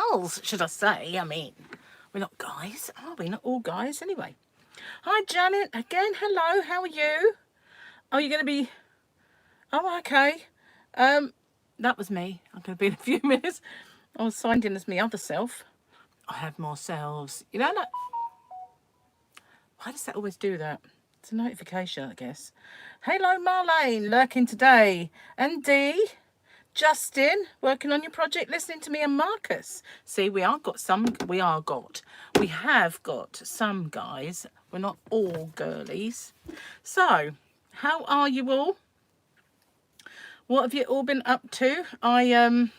girls, should I say. I mean, we're not guys, are we? Not all guys, anyway. Hi, Janet. Again, hello. How are you? Are you going to be... Oh, okay. That was me. I'm going to be in a few minutes. I was signed in as my other self. I have more selves. You know, like... Why does that always do that? It's a notification, I guess. Hello, Marlene, lurking today. And Dee, Justin, working on your project, listening to me, and Marcus. See, we have got some guys. We're not all girlies. So, how are you all? What have you all been up to? I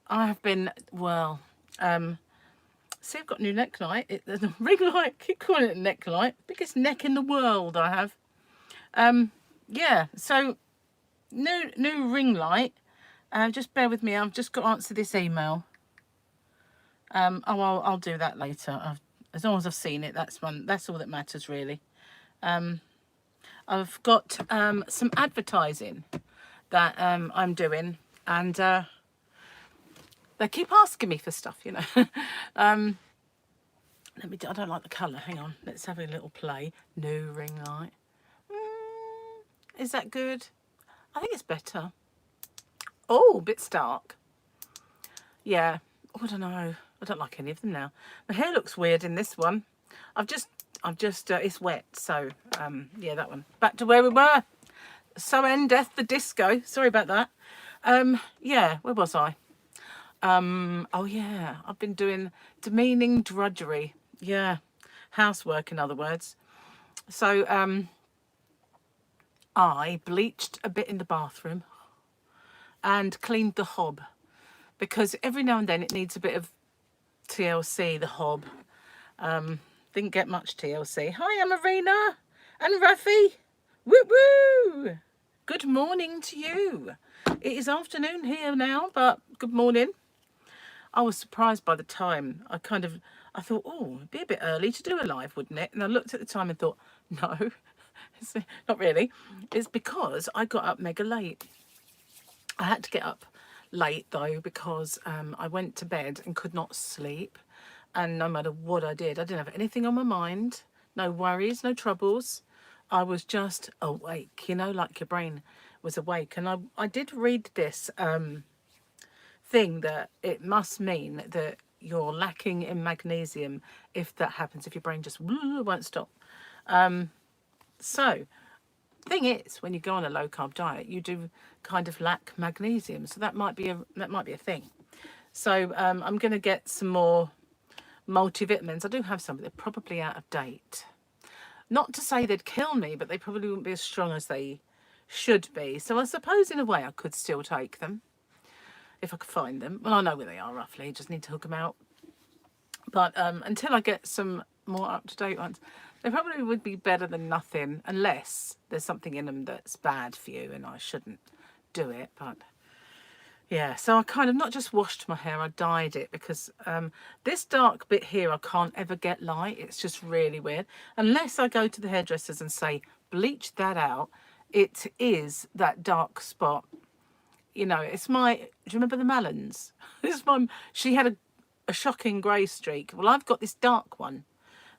have been, well, see, I've got a new neck light. There's a ring light. I keep calling it a neck light. Biggest neck in the world I have. Yeah, so new ring light. Just bear with me. I've just got to answer this email. I'll do that later. As long as I've seen it, that's all that matters, really. I've got some advertising that I'm doing, and they keep asking me for stuff, you know. I don't like the colour. Hang on, let's have a little play. New ring light. Is that good? I think it's better. Oh, a bit stark. Yeah. Oh, I don't know. I don't like any of them now. My hair looks weird in this one. I've just it's wet, so yeah, that one. Back to where we were. So endeth the disco. Sorry about that. Yeah, where was I? Oh yeah, I've been doing demeaning drudgery. Yeah, housework, in other words. So I bleached a bit in the bathroom and cleaned the hob, because every now and then it needs a bit of TLC, the hob. Didn't get much TLC. Hi, I'm Arena and Rafi. Woo woo! Good morning to you. It is afternoon here now, but good morning. I was surprised by the time. I thought, oh, it'd be a bit early to do a live, wouldn't it? And I looked at the time and thought, no, not really. It's because I got up mega late. I had to get up late though, because I went to bed and could not sleep. And no matter what I did, I didn't have anything on my mind. No worries, no troubles. I was just awake, you know, like your brain was awake. And I did read this thing that it must mean that you're lacking in magnesium if that happens, if your brain just won't stop. So thing is, when you go on a low carb diet, you do kind of lack magnesium, so that might be a thing. So I'm going to get some more multivitamins. I do have some, but they're probably out of date. Not to say they'd kill me, but they probably wouldn't be as strong as they should be. So I suppose in a way I could still take them if I could find them. Well, I know where they are roughly, just need to hook them out. But until I get some more up-to-date ones, they probably would be better than nothing, unless there's something in them that's bad for you and I shouldn't do it. But yeah, so I kind of not just washed my hair, I dyed it, because this dark bit here I can't ever get light. It's just really weird. Unless I go to the hairdressers and say, bleach that out, it is that dark spot. You know, it's my, do you remember the Mallons? She had a shocking grey streak. Well, I've got this dark one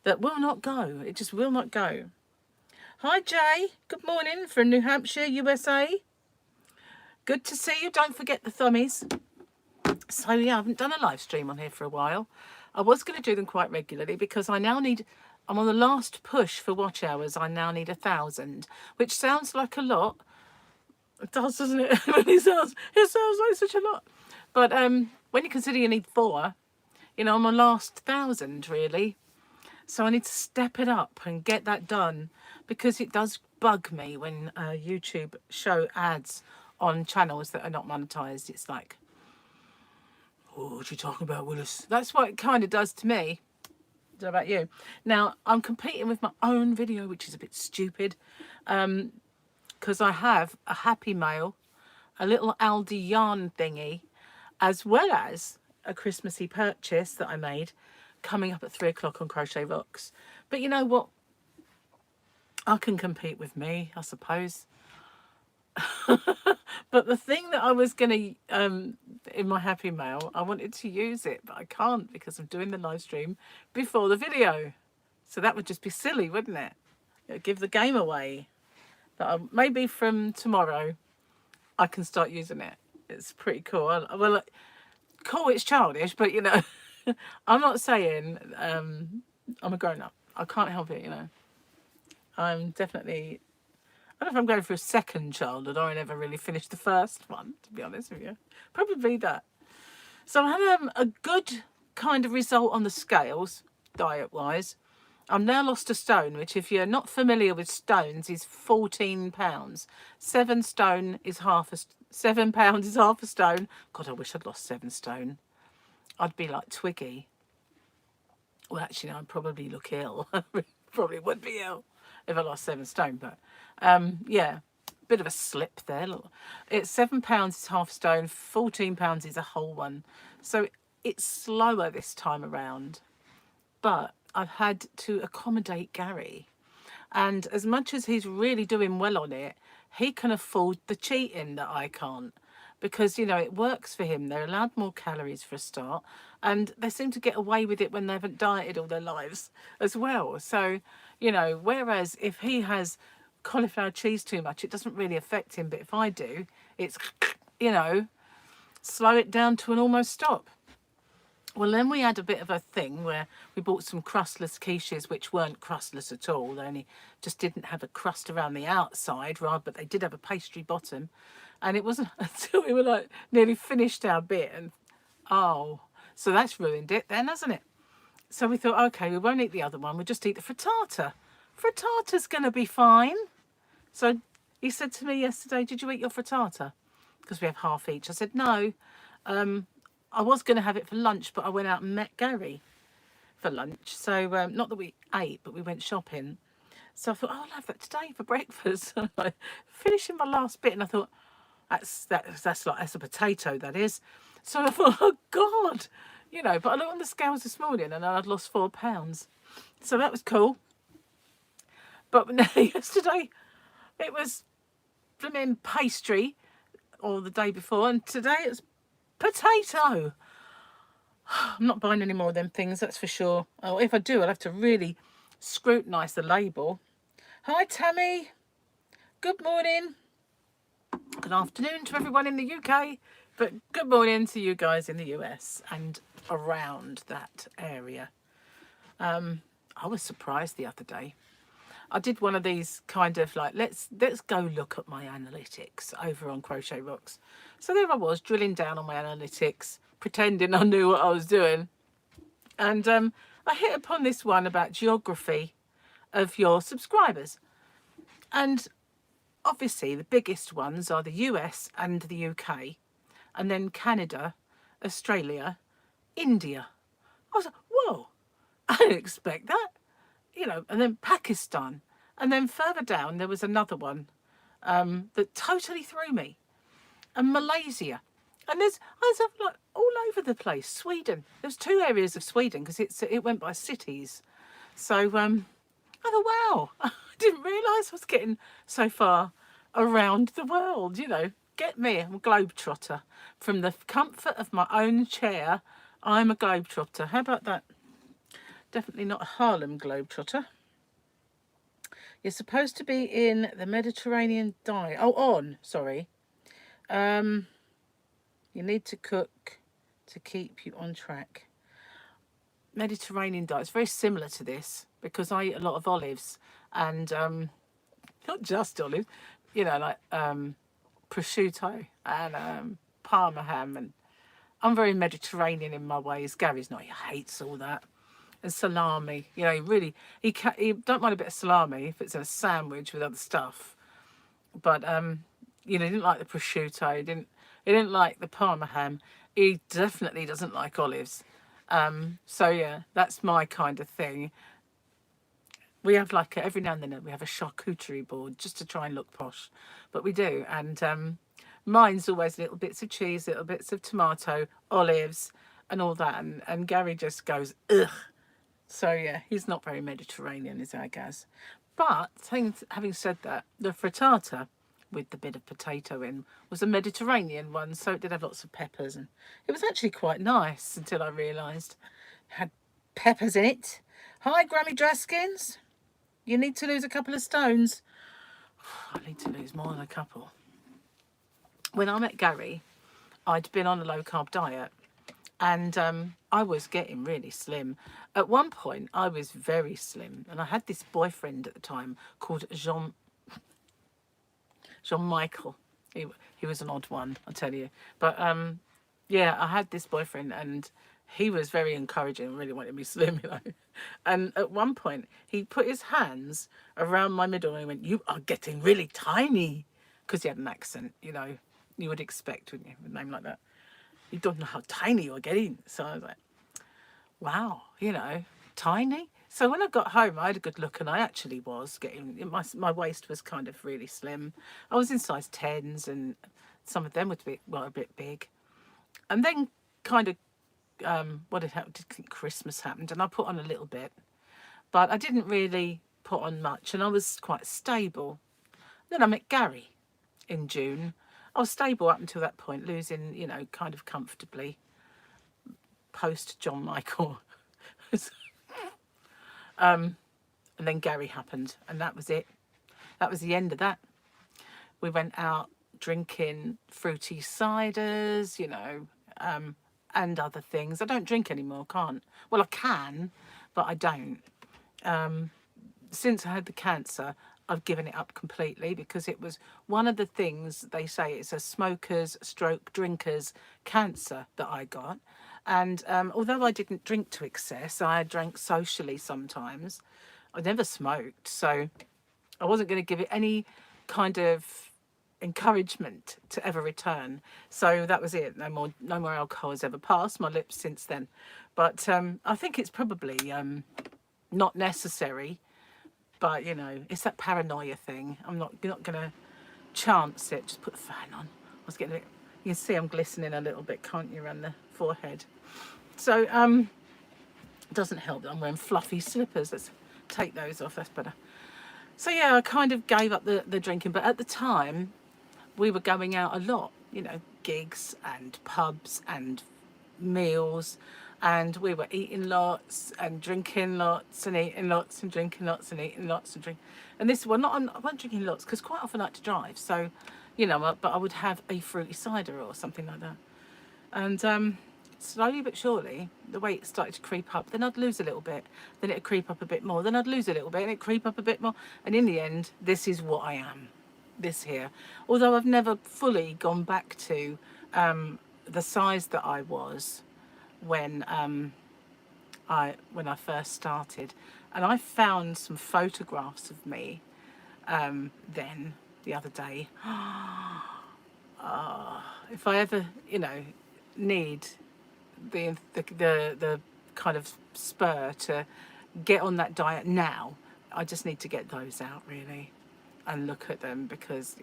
that will not go. It just will not go. Hi, Jay. Good morning from New Hampshire, USA. Good to see you. Don't forget the thummies. So, yeah, I haven't done a live stream on here for a while. I was going to do them quite regularly because I'm on the last push for watch hours. I now need 1,000, which sounds like a lot. It does, doesn't it? It sounds like such a lot. But when you consider you need 4, you know, I'm on last 1,000, really. So I need to step it up and get that done, because it does bug me when YouTube show ads on channels that are not monetized. It's like, oh, what are you talking about, Willis? That's what it kind of does to me. What about you? Now, I'm competing with my own video, which is a bit stupid, because I have a Happy Mail, a little Aldi yarn thingy, as well as a Christmassy purchase that I made coming up at 3 o'clock on Crochet Rocks. But you know what? I can compete with me, I suppose. But the thing that I was going to, in my Happy Mail, I wanted to use it, but I can't because I'm doing the live stream before the video. So that would just be silly, wouldn't it? It would give the game away. But maybe from tomorrow, I can start using it. It's pretty cool. Well, cool, it's childish, but you know, I'm not saying I'm a grown up. I can't help it, you know. I'm definitely, I don't know if I'm going for a second childhood or I never really finished the first one, to be honest with you. Probably that. So I had a good kind of result on the scales, diet-wise. I've now lost a stone, which if you're not familiar with stones, is 14 pounds. 7 stone is £7 is half a stone. God, I wish I'd lost 7 stone. I'd be like Twiggy. Well, actually, I'd probably look ill. Probably would be ill if I lost 7 stone. But yeah, bit of a slip there. Look. It's £7 is half stone. £14 is a whole one. So it's slower this time around. But I've had to accommodate Gary. And as much as he's really doing well on it, he can afford the cheating that I can't. Because, you know, it works for him. They're allowed more calories for a start. And they seem to get away with it when they haven't dieted all their lives as well. So, you know, whereas if he has cauliflower cheese too much, it doesn't really affect him. But if I do, it's, you know, slow it down to an almost stop. Well, then we had a bit of a thing where we bought some crustless quiches, which weren't crustless at all. They only just didn't have a crust around the outside, rather, but they did have a pastry bottom. And it wasn't until we were like nearly finished our bit, and oh, so that's ruined it then, hasn't it? So we thought, okay, we won't eat the other one. We'll just eat the frittata. Frittata's going to be fine. So he said to me yesterday, did you eat your frittata? Because we have half each. I said, no. I was going to have it for lunch, but I went out and met Gary for lunch. So not that we ate, but we went shopping. So I thought, oh, I'll have that today for breakfast. Finishing my last bit, and I thought, that's a potato, that is. So I thought, oh God, you know. But I looked on the scales this morning, and I'd lost 4 pounds. So that was cool. But yesterday, it was blooming pastry, or the day before, and today it's potato. I'm not buying any more of them things, that's for sure. Oh, if I do, I'll have to really scrutinise the label. Hi, Tammy. Good morning. Good afternoon to everyone in the UK, but good morning to you guys in the US and around that area. I was surprised the other day. I did one of these kind of like, let's go look at my analytics over on Crochet Rocks. So there I was, drilling down on my analytics, pretending I knew what I was doing. And I hit upon this one about geography of your subscribers. And obviously the biggest ones are the US and the UK, and then Canada, Australia, India. I was like, whoa, I didn't expect that. You know, and then Pakistan. And then further down, there was another one that totally threw me. And Malaysia. And I was like all over the place. Sweden. There's 2 areas of Sweden because it went by cities. So I thought, wow, I didn't realise I was getting so far around the world, you know. Get me, I'm a globetrotter. From the comfort of my own chair, I'm a globetrotter. How about that? Definitely not a Harlem Globetrotter. You're supposed to be in the Mediterranean diet. Oh, sorry. You need to cook to keep you on track. Mediterranean diet. It's very similar to this because I eat a lot of olives and not just olives, you know, like prosciutto and Parma ham, and I'm very Mediterranean in my ways. Gary's not. He hates all that. And salami, you know, he don't mind a bit of salami if it's in a sandwich with other stuff. But you know, he didn't like the prosciutto. He didn't like the Parma ham. He definitely doesn't like olives. So yeah, that's my kind of thing. We have like every now and then we have a charcuterie board just to try and look posh, but we do. And mine's always little bits of cheese, little bits of tomato, olives, and all that. And Gary just goes ugh. So yeah, he's not very Mediterranean, is our Gaz. But having said that, the frittata with the bit of potato in was a Mediterranean one, so it did have lots of peppers, and it was actually quite nice until I realised it had peppers in it. Hi, Grammy Draskins. You need to lose a couple of stones. I need to lose more than a couple. When I met Gary, I'd been on a low carb diet, and I was getting really slim. At one point, I was very slim, and I had this boyfriend at the time called Jean-Michel. He was an odd one, I tell you. But yeah, I had this boyfriend, and he was very encouraging, really wanted me slim, you know. And at one point, he put his hands around my middle and he went, "You are getting really tiny," because he had an accent, you know. You would expect, wouldn't you, with a name like that? You don't know how tiny you're getting. So I was like, wow, you know, tiny. So when I got home, I had a good look, and I actually was getting, my waist was kind of really slim. I was in size 10s, and some of them would be, well, a bit big. And then kind of, what had happened, I think Christmas happened, and I put on a little bit. But I didn't really put on much, and I was quite stable. Then I met Gary in June. I was stable up until that point, losing, you know, kind of comfortably post Jean-Michel. And then Gary happened, and that was it. That was the end of that. We went out drinking fruity ciders, you know, and other things. I don't drink anymore, can't. Well, I can, but I don't. Since I had the cancer, I've given it up completely, because it was one of the things they say it's a smokers stroke drinkers cancer that I got. And although I didn't drink to excess, I drank socially sometimes. I never smoked, so I wasn't going to give it any kind of encouragement to ever return. So that was it. No more alcohol has ever passed my lips since then. But I think it's probably not necessary. But you know, it's that paranoia thing. I'm not going to chance it. Just put the fan on. I was getting a bit. You can see I'm glistening a little bit, can't you, around the forehead? So it doesn't help that I'm wearing fluffy slippers. Let's take those off. That's better. So yeah, I kind of gave up the drinking, but at the time we were going out a lot, you know, gigs and pubs and meals, and we were eating lots and drinking lots and eating lots and drinking lots and eating lots and drinking. And this, well, I wasn't drinking lots because quite often I like to drive, so you know, but I would have a fruity cider or something like that. And slowly but surely the weight started to creep up. Then I'd lose a little bit, then it'd creep up a bit more, then I'd lose a little bit and it'd creep up a bit more, and in the end this is what I am, this here. Although I've never fully gone back to the size that I was when I first started. And I found some photographs of me then the other day. If I ever, you know, need the kind of spur to get on that diet now, I just need to get those out really and look at them, because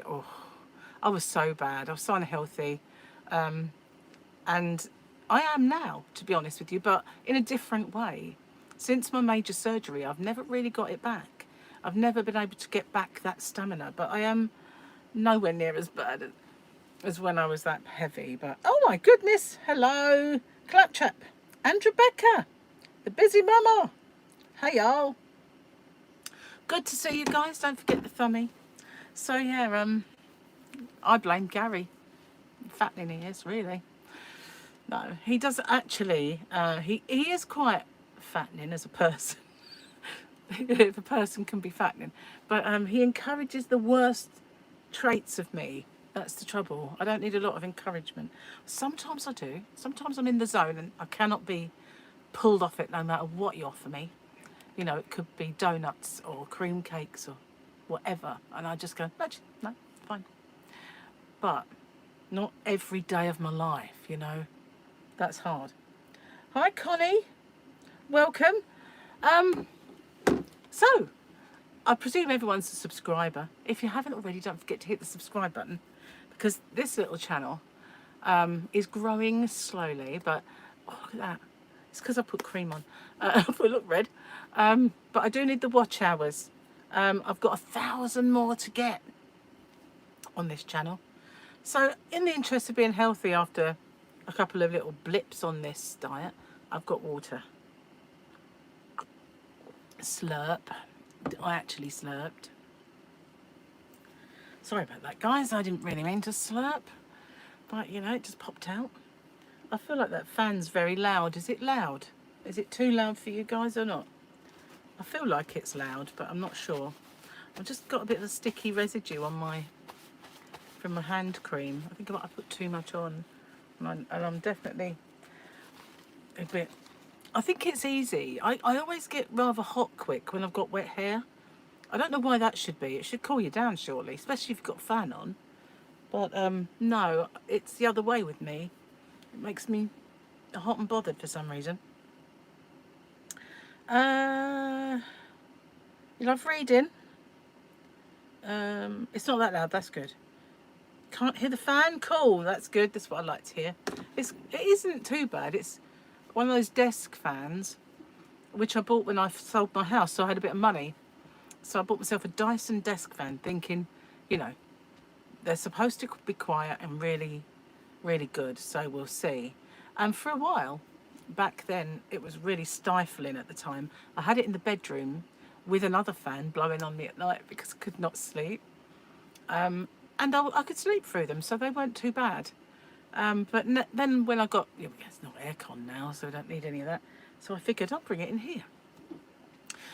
I was so bad. I was so unhealthy, and I am now, to be honest with you, but in a different way. Since my major surgery, I've never really got it back. I've never been able to get back that stamina, but I am nowhere near as bad as when I was that heavy. But oh my goodness, hello, Claptrap and Rebecca, the busy mama. Hey y'all, good to see you guys. Don't forget the thummy. So yeah, I blame Gary. Fattening he is, really. No, he doesn't actually. He is quite fattening as a person. The person can be fattening, but he encourages the worst traits of me. That's the trouble. I don't need a lot of encouragement. Sometimes I do. Sometimes I'm in the zone and I cannot be pulled off it no matter what you offer me. You know, it could be donuts or cream cakes or whatever, and I just go, no, fine. But not every day of my life, you know. That's hard. Hi Connie, welcome. So I presume everyone's a subscriber. If you haven't already, don't forget to hit the subscribe button, because this little channel is growing slowly. But oh, look at that. It's because I put cream on. It look red. But I do need the watch hours. I've got 1,000 more to get. on this channel. So in the interest of being healthy after a couple of little blips on this diet, I've got water. Slurp. I actually slurped. Sorry about that, guys. I didn't really mean to slurp, but you know, it just popped out. I feel like that fan's very loud. Is it loud? Is it too loud for you guys or not? I feel like it's loud, but I'm not sure. I've just got a bit of a sticky residue on from my hand cream. I think I might have put too much on, and I'm definitely a bit. I think it's easy. I always get rather hot quick when I've got wet hair. I don't know why that should be. It should cool you down surely, especially if you've got a fan on. But no, it's the other way with me. It makes me hot and bothered for some reason. You love reading? It's not that loud. That's good. Can't hear the fan? Cool. That's good. That's what I like to hear. It isn't too bad. It's one of those desk fans, which I bought when I sold my house, so I had a bit of money. So I bought myself a Dyson desk fan, thinking, you know, they're supposed to be quiet and really, really good. So we'll see. And for a while, back then, it was really stifling at the time. I had it in the bedroom with another fan blowing on me at night because I could not sleep. And I could sleep through them, so they weren't too bad. But then when I got, it's not aircon now, so I don't need any of that. So I figured I'll bring it in here.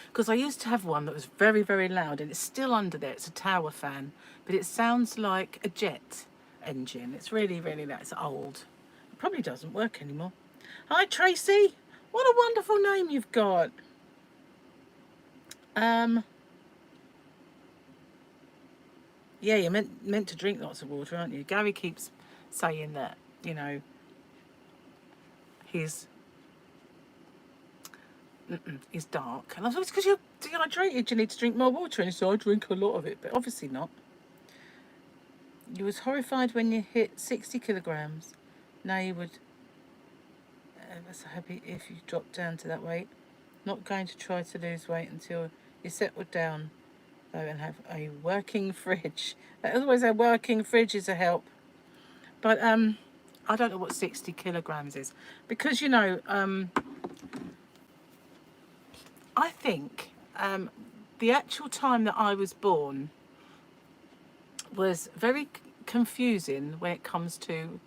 Because I used to have one that was very, very loud, and it's still under there. It's a tower fan, but it sounds like a jet engine. It's really, really loud. It's old. It probably doesn't work anymore. Hi, Tracy. What a wonderful name you've got. Yeah, you're meant to drink lots of water, aren't you? Gary keeps saying that, you know, he's dark. And I thought, it's because you're dehydrated, you need to drink more water. And he said, I drink a lot of it, but obviously not. You was horrified when you hit 60 kilograms. Now you would, that's happy if you dropped down to that weight. Not going to try to lose weight until you settle down, though, and have a working fridge. Otherwise, a working fridge is a help. But I don't know what 60 kilograms is. Because, you know, I think the actual time that I was born was very confusing when it comes to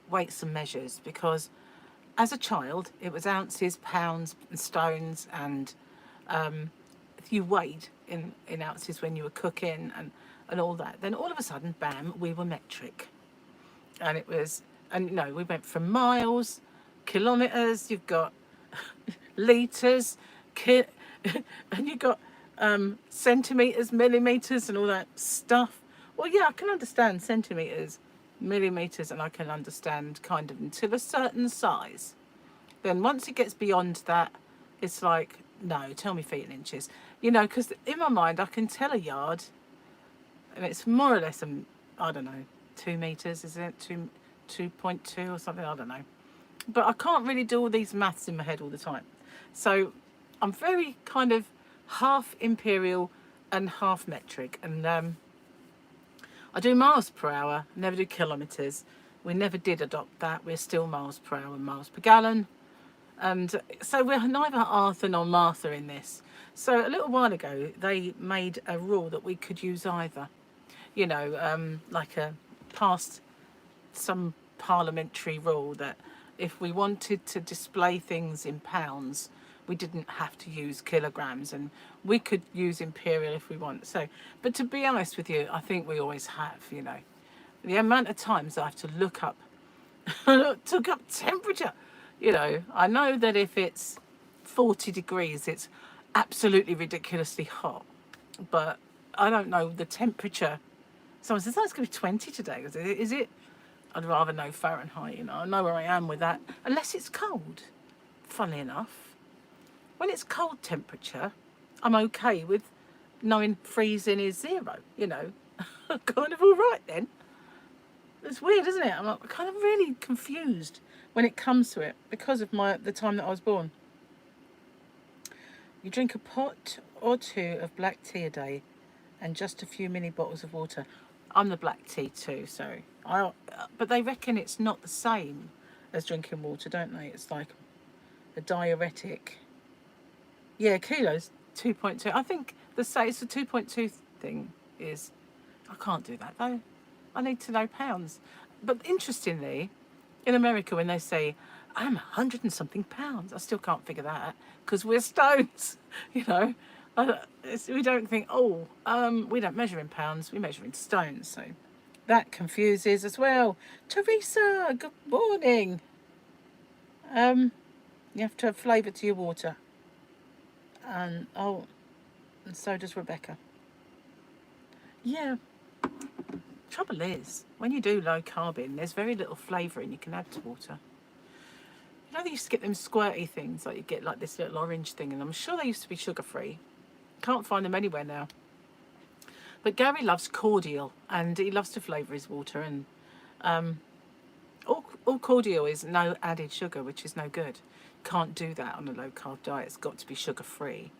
weights and measures, because as a child it was ounces, pounds and stones, and you weighed in ounces when you were cooking and all that. Then all of a sudden, bam, we were metric. And it was, and you know, we went from miles, kilometres, you've got litres, and you've got centimetres, millimetres and all that stuff. Well, yeah, I can understand centimetres, millimetres, and I can understand kind of until a certain size. Then once it gets beyond that, it's like, no, tell me feet and inches. You know, because in my mind, I can tell a yard, and it's more or less, I don't know, 2 meters, is it? 2.2 or something, I don't know. But I can't really do all these maths in my head all the time. So I'm very kind of half imperial and half metric. And I do miles per hour, never do kilometers. We never did adopt that. We're still miles per hour, miles per gallon. And so we're neither Arthur nor Martha in this. So a little while ago, they made a rule that we could use either. You know, like past some parliamentary rule that if we wanted to display things in pounds, we didn't have to use kilograms, and we could use imperial if we want. So, but to be honest with you, I think we always have, you know. The amount of times I have to look up temperature. You know, I know that if it's 40 degrees, it's absolutely ridiculously hot, but I don't know the temperature. Someone says, oh, it's going to be 20 today. Is it? I'd rather know Fahrenheit, you know. I know where I am with that. Unless it's cold, funnily enough. When it's cold temperature, I'm okay with knowing freezing is 0, you know. Kind of all right then. It's weird, isn't it? I'm kind of really confused when it comes to it because of the time that I was born. You drink a pot or 2 of black tea a day and just a few mini bottles of water. I'm the black tea too, so but they reckon it's not the same as drinking water, don't they? It's like a diuretic. Yeah, kilos 2.2. I think it's the 2.2 thing is. I can't do that though. I need to know pounds. But interestingly, in America, when they say I'm 100 and something pounds, I still can't figure that out because we're stones. You know, we don't think. We don't measure in pounds. We measure in stones. So that confuses as well. Teresa, good morning. You have to have flavour to your water, and and so does Rebecca. Yeah. Trouble is, when you do low carbing, there's very little flavouring you can add to water. You know, they used to get them squirty things, like you get like this little orange thing, and I'm sure they used to be sugar free. Can't find them anywhere now. But Gary loves cordial, and he loves to flavour his water, and all cordial is no added sugar, which is no good. Can't do that on a low carb diet. It's got to be sugar free.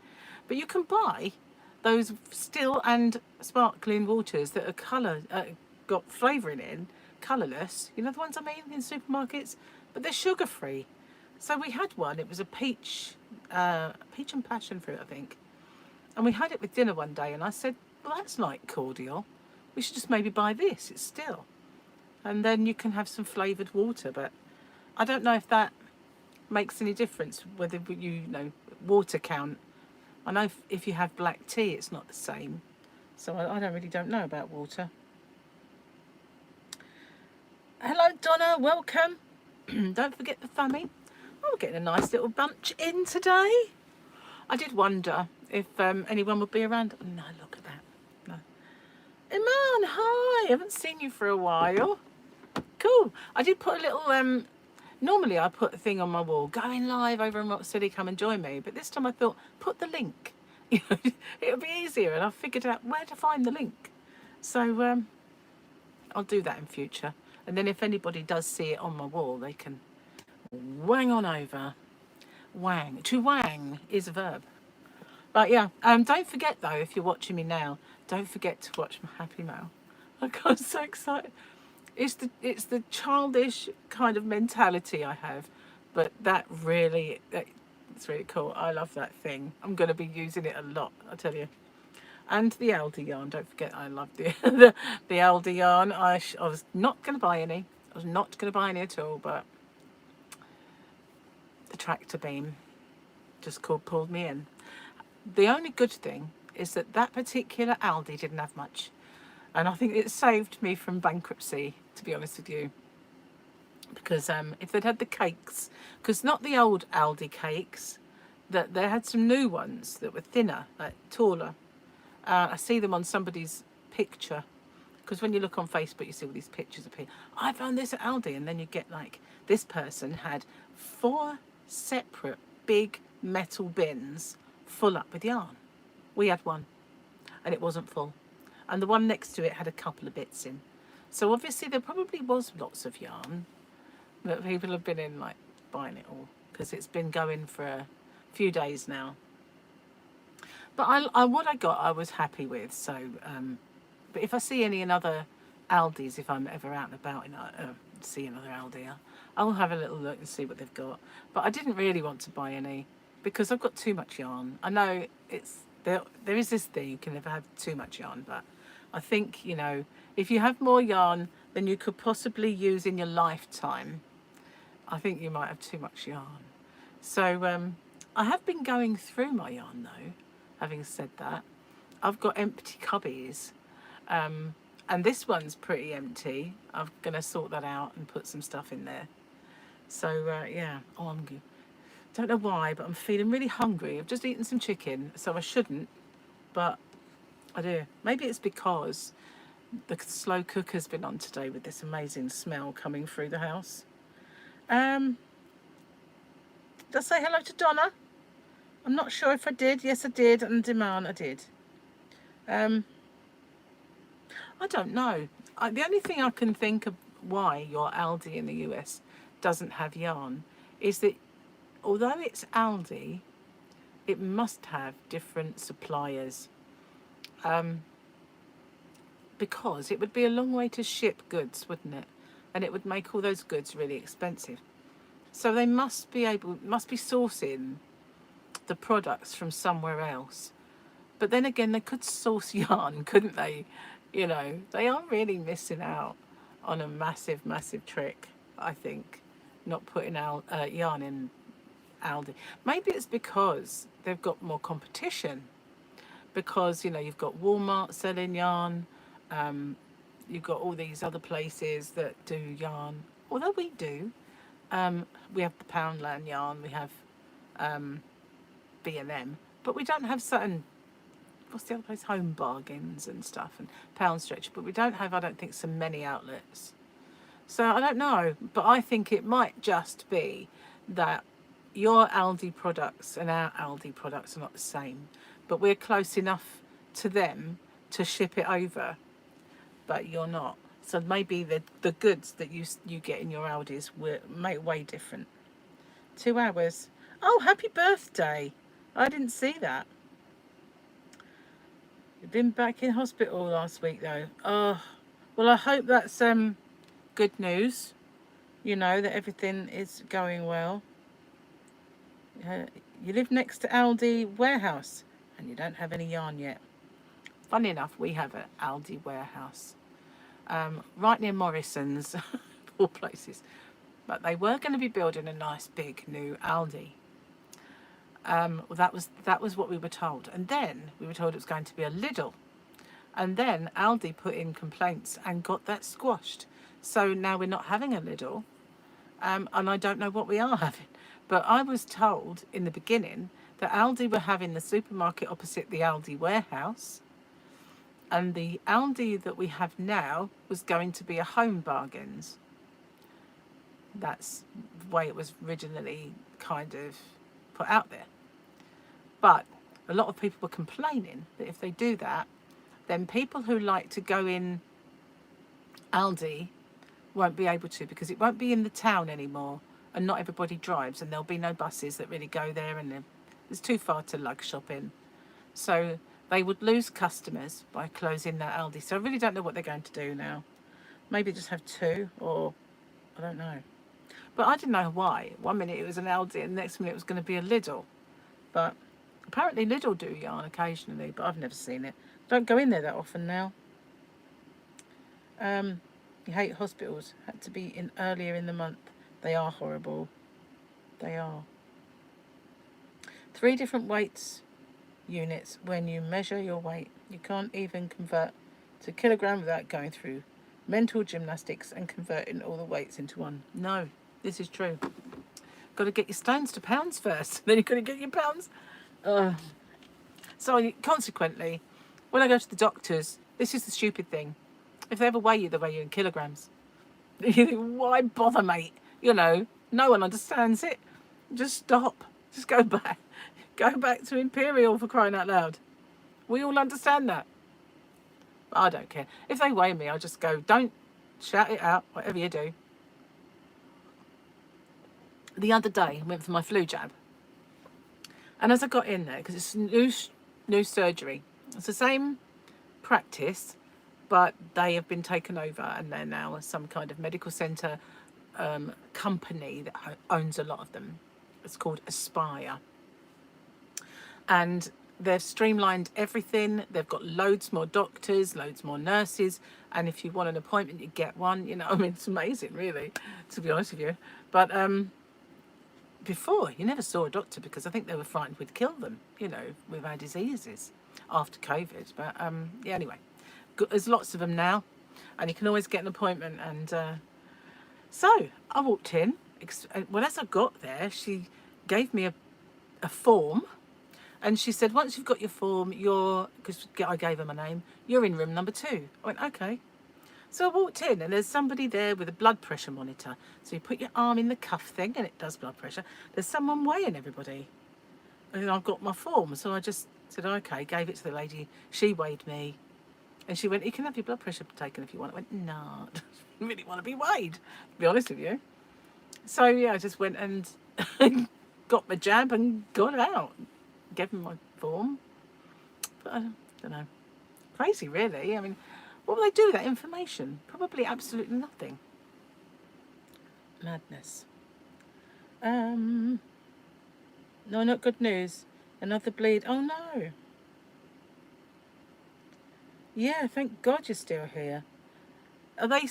But you can buy those still and sparkling waters that are got flavouring in, colourless. You know the ones I mean in supermarkets, but they're sugar free. So we had one. It was a peach and passion fruit, I think. And we had it with dinner one day, and I said, "Well, that's like cordial. We should just maybe buy this. It's still." And then you can have some flavoured water. But I don't know if that makes any difference, whether you know water count. I know if you have black tea, it's not the same. So I don't know about water. Hello, Donna. Welcome. Don't forget the thumbie. Oh, we're getting a nice little bunch in today. I did wonder if anyone would be around. No, look at that. No. Iman, hi. I haven't seen you for a while. Cool. I did put a little normally I put a thing on my wall, going live over in Rock City, come and join me. But this time I thought, put the link. You know, it would be easier, and I figured out where to find the link. So I'll do that in future. And then if anybody does see it on my wall, they can wang on over. Wang. To wang is a verb. But yeah, don't forget though, if you're watching me now, don't forget to watch my Happy Mail. I got so excited. It's the childish kind of mentality I have, but it's really cool. I love that thing. I'm going to be using it a lot, I tell you. And the Aldi yarn. Don't forget, I love the the Aldi yarn. I was not going to buy any. I was not going to buy any at all, but the tractor beam just pulled me in. The only good thing is that particular Aldi didn't have much. And I think it saved me from bankruptcy, to be honest with you. Because if they'd had the cakes, because not the old Aldi cakes, that they had some new ones that were thinner, like taller. I see them on somebody's picture. Because when you look on Facebook, you see all these pictures appear. I found this at Aldi, and then you get like, this person had 4 separate big metal bins full up with yarn. We had one, and it wasn't full. And the one next to it had a couple of bits in. So obviously there probably was lots of yarn, but people have been in like buying it all because it's been going for a few days now. But what I got, I was happy with. So, but if I see any in other Aldis, if I'm ever out and about and see another Aldi, I'll have a little look and see what they've got. But I didn't really want to buy any because I've got too much yarn. I know there is this thing, you can never have too much yarn, but I think, you know, if you have more yarn than you could possibly use in your lifetime, I think you might have too much yarn. So I have been going through my yarn though, having said that. I've got empty cubbies, and this one's pretty empty. I'm going to sort that out and put some stuff in there. So yeah, I'm good. Don't know why, but I'm feeling really hungry. I've just eaten some chicken, so I shouldn't, but I do. Maybe it's because the slow cooker's been on today with this amazing smell coming through the house. Did I say hello to Donna? I'm not sure if I did. Yes, I did. And Demand, I did. I don't know. The only thing I can think of why your Aldi in the US doesn't have yarn is that although it's Aldi, it must have different suppliers. because it would be a long way to ship goods, wouldn't it? And it would make all those goods really expensive. So they must be sourcing the products from somewhere else. But then again, they could source yarn, couldn't they? You know, they are really missing out on a massive, massive trick, I think, not putting out yarn in Aldi. Maybe it's because they've got more competition. Because, you know, you've got Walmart selling yarn. You've got all these other places that do yarn. Although we do. We have the Poundland yarn. We have B&M. But we don't have certain... What's the other place? Home Bargains and stuff. And Pound Stretch. But we don't have, I don't think, so many outlets. So I don't know. But I think it might just be that your Aldi products and our Aldi products are not the same. But we're close enough to them to ship it over. But you're not. So maybe the goods that you get in your Aldis were way different. 2 hours. Oh, happy birthday. I didn't see that. You've been back in hospital last week though. Oh, well, I hope that's good news. You know, that everything is going well. You live next to Aldi warehouse and you don't have any yarn yet. Funny enough, we have an Aldi warehouse. Right near Morrison's, all places. But they were going to be building a nice big new Aldi. Well, that was what we were told. And then we were told it was going to be a Lidl. And then Aldi put in complaints and got that squashed. So now we're not having a Lidl. And I don't know what we are having. But I was told in the beginning that Aldi were having the supermarket opposite the Aldi warehouse. And the Aldi that we have now was going to be a Home Bargains. That's the way it was originally kind of put out there. But a lot of people were complaining that if they do that, then people who like to go in Aldi won't be able to, because it won't be in the town anymore and not everybody drives and there'll be no buses that really go there and it's too far to lug shop in. So they would lose customers by closing that Aldi. So I really don't know what they're going to do now. Maybe just have 2, or I don't know. But I didn't know why. 1 minute it was an Aldi and the next minute it was going to be a Lidl. But apparently Lidl do yarn occasionally, but I've never seen it. Don't go in there that often now. You hate hospitals. Had to be in earlier in the month. They are horrible. They are. 3 different weights units when you measure your weight. You can't even convert to kilogram without going through mental gymnastics and converting all the weights into one. No, this is true. Got to get your stones to pounds first. Then you've got to get your pounds. So consequently, when I go to the doctors, this is the stupid thing. If they ever weigh you, they weigh you in kilograms. You think, why bother, mate? You know, no one understands it. Just stop. Just go back. Go back to Imperial, for crying out loud. We all understand that. But I don't care. If they weigh me, I just go, don't shout it out, whatever you do. The other day, I went for my flu jab. And as I got in there, because it's new surgery, it's the same practice, but they have been taken over and they're now some kind of medical centre company that owns a lot of them. It's called Aspire. And they've streamlined everything. They've got loads more doctors, loads more nurses. And if you want an appointment, you get one. You know, I mean, it's amazing, really, to be honest with you. But before, you never saw a doctor because I think they were frightened we'd kill them, you know, with our diseases after COVID. But yeah, anyway, there's lots of them now. And you can always get an appointment. And so I walked in. Well, as I got there, she gave me a form. And she said, once you've got your form, because I gave her my name, you're in room number 2. I went, okay. So I walked in and there's somebody there with a blood pressure monitor. So you put your arm in the cuff thing and it does blood pressure. There's someone weighing everybody. And I've got my form. So I just said, okay, gave it to the lady. She weighed me. And she went, you can have your blood pressure taken if you want. I went, no, I don't really want to be weighed, to be honest with you. So yeah, I just went and got my jab and got out. Gave him my form. But I don't know. Crazy, really. I mean, What will they do with that information? Probably absolutely nothing. Madness. No, not good news. Another bleed. Oh no. Yeah, thank God you're still here. Are they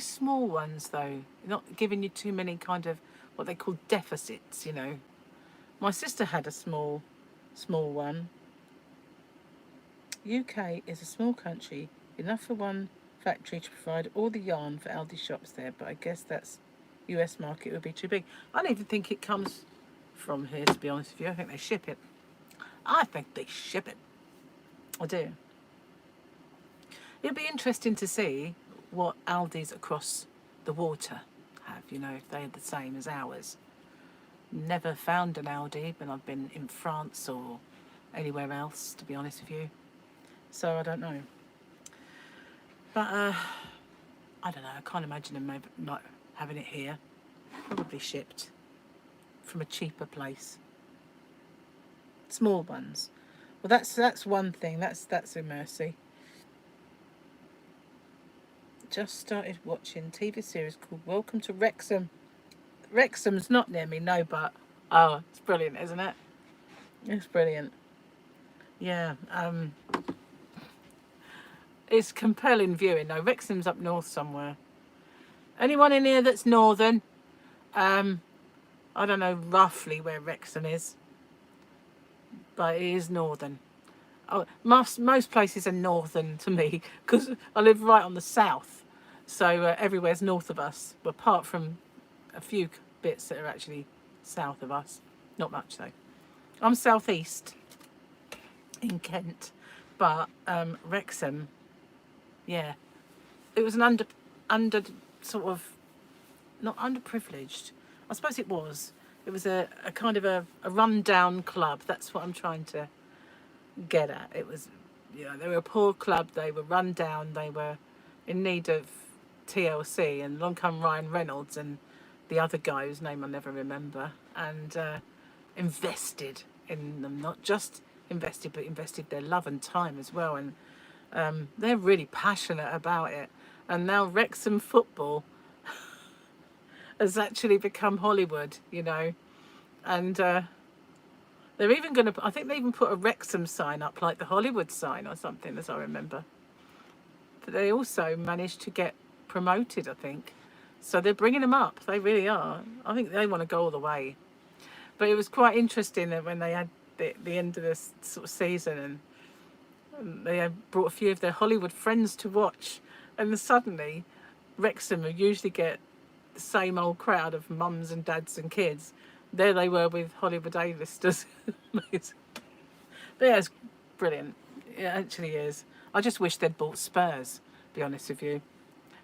small ones though? Not giving you too many kind of what they call deficits, you know. My sister had a small one. UK is a small country, enough for one factory to provide all the yarn for Aldi shops there, but I guess that's US market would be too big. I don't even think it comes from here, to be honest with you. I think they ship it. I think they ship it. I do. It'd be interesting to see what Aldi's across the water have, you know, if they're the same as ours. Never found an Aldi when I've been in France or anywhere else, to be honest with you. So I don't know. But I don't know. I can't imagine them maybe not having it here. Probably shipped from a cheaper place. Small ones. Well, that's one thing. That's a mercy. Just started watching TV series called Welcome to Wrexham. Wrexham's not near me, no, but oh, it's brilliant, isn't it? It's brilliant. Yeah. It's compelling viewing. No, Wrexham's up north somewhere. Anyone in here that's northern? I don't know roughly where Wrexham is, but it is northern. Oh, most places are northern to me because I live right on the south, so everywhere's north of us, apart from a few bits that are actually south of us. Not much though. I'm southeast in Kent, but Wrexham, yeah, it was an under sort of not underprivileged. I suppose it was. It was a kind of a rundown club. That's what I'm trying to get at. It was, you know, they were a poor club. They were run down. They were in need of TLC, and along come Ryan Reynolds and the other guy whose name I never remember, and invested in them. Not just invested, but invested their love and time as well. And they're really passionate about it. And now Wrexham football has actually become Hollywood, you know, and they're even going to. I think they even put a Wrexham sign up, like the Hollywood sign or something, as I remember. But they also managed to get promoted, I think. So they're bringing them up. They really are. I think they want to go all the way. But it was quite interesting that when they had the end of this sort of season, and they had brought a few of their Hollywood friends to watch, and then suddenly Wrexham, who usually get the same old crowd of mums and dads and kids, there they were with Hollywood A-listers. But yeah, it's brilliant. It actually is. I just wish they'd bought Spurs, to be honest with you.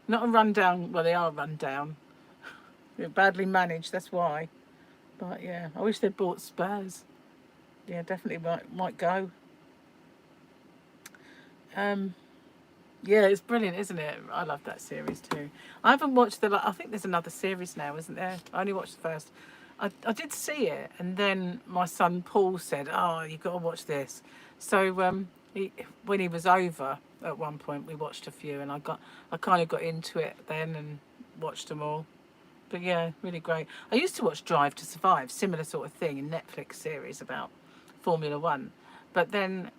Not a rundown, well, they are run down. They're badly managed, that's why. But yeah, I wish they'd bought Spurs. Yeah, definitely might go. Yeah, it's brilliant, isn't it? I love that series too. I haven't watched I think there's another series now, isn't there? I only watched the first. I did see it, and then my son Paul said, "Oh, you've got to watch this." So when he was over at one point, we watched a few, and I kind of got into it then and watched them all. But yeah, really great. I used to watch Drive to Survive, similar sort of thing, in Netflix series about Formula One, but then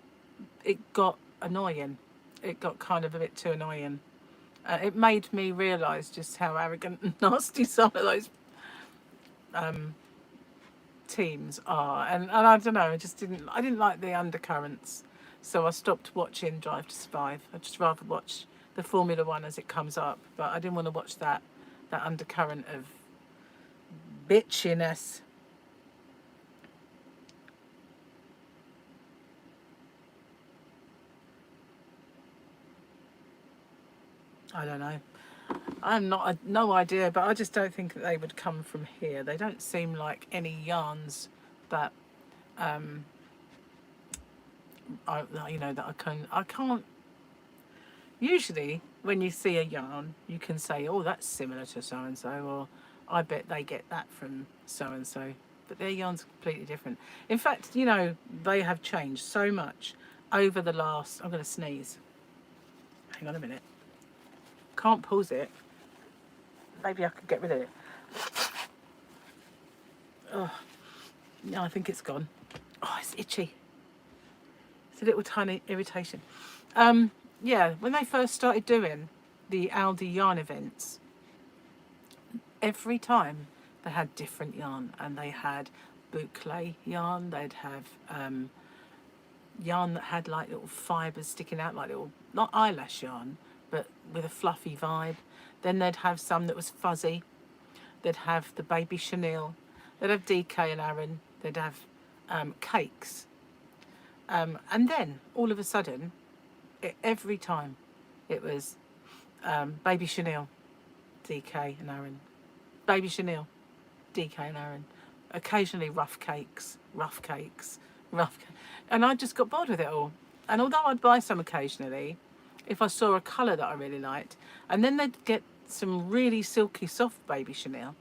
it got annoying. It got kind of a bit too annoying. It made me realise just how arrogant and nasty some of those teams are, and I don't know. I didn't like the undercurrents, so I stopped watching Drive to Survive. I'd just rather watch the Formula One as it comes up, but I didn't want to watch that undercurrent of bitchiness. I don't know. No idea, but I just don't think that they would come from here. They don't seem like any yarns that that I can't. Usually, when you see a yarn, you can say, "Oh, that's similar to so and so," or "I bet they get that from so and so." But their yarns are completely different. In fact, you know, they have changed so much over the last. I'm going to sneeze. Hang on a minute. Can't pause it. Maybe I could get rid of it. Oh, no, I think it's gone. Oh, it's itchy. It's a little tiny irritation. Yeah, when they first started doing the Aldi yarn events, every time they had different yarn, and they had boucle yarn, they'd have yarn that had like little fibres sticking out, like little, not eyelash yarn, but with a fluffy vibe. Then they'd have some that was fuzzy. They'd have the baby chenille. They'd have DK and Aran. They'd have cakes. And then all of a sudden, every time it was baby chenille, DK and Aran. Baby chenille, DK and Aran. Occasionally rough cakes. And I just got bored with it all. And although I'd buy some occasionally, if I saw a colour that I really liked, and then they'd get some really silky soft baby chenille,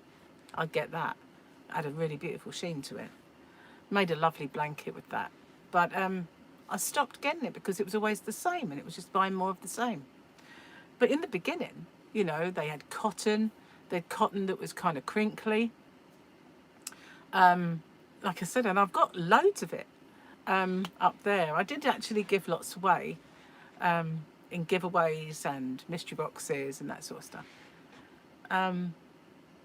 I'd get that. It had a really beautiful sheen to it. Made a lovely blanket with that. But I stopped getting it because it was always the same, and it was just buying more of the same. But in the beginning, you know, they had cotton. They had cotton that was kind of crinkly. Like I said, and I've got loads of it up there. I did actually give lots away in giveaways and mystery boxes and that sort of stuff.